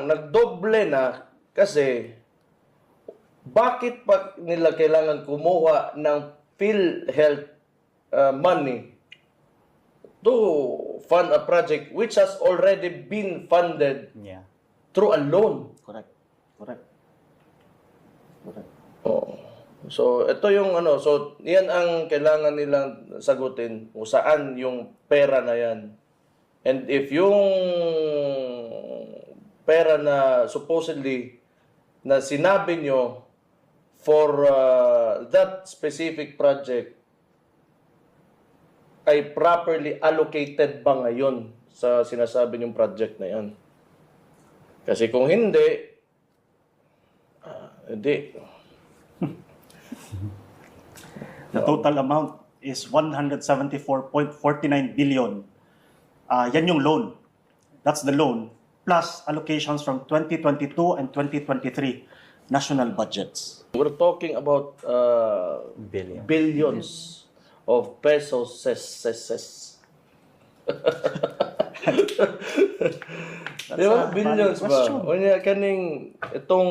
Nagdoble na kasi bakit pa nila kailangan kumuha ng PhilHealth money to fund a project which has already been funded Yeah. through a loan? Correct. Correct. Correct. Oo. So, ito yung so, yan ang kailangan nilang sagutin kung saan yung pera na yan. And if yung pera na supposedly na sinabi nyo for that specific project ay properly allocated ba ngayon sa sinasabi nyong project na yan? Kasi kung hindi, hindi. The total amount is 174.49 billion. Yan yung loan. That's the loan. Plus allocations from 2022 and 2023 national budgets. We're talking about billions of pesos. Di ba? Billions ba? O niya, kaning itong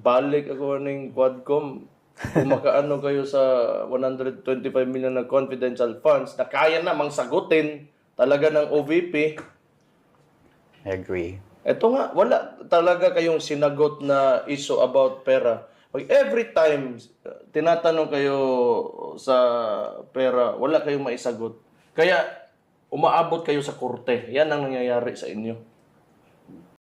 balik ako ning Quadcom, kung makaano kayo sa 125 million na confidential funds na kaya namang sagutin talaga ng OVP. I agree. Ito nga, wala talaga kayong sinagot na issue about pera. Pag every time tinatanong kayo sa pera, wala kayong maisagot. Kaya umaabot kayo sa korte. Yan ang nangyayari sa inyo.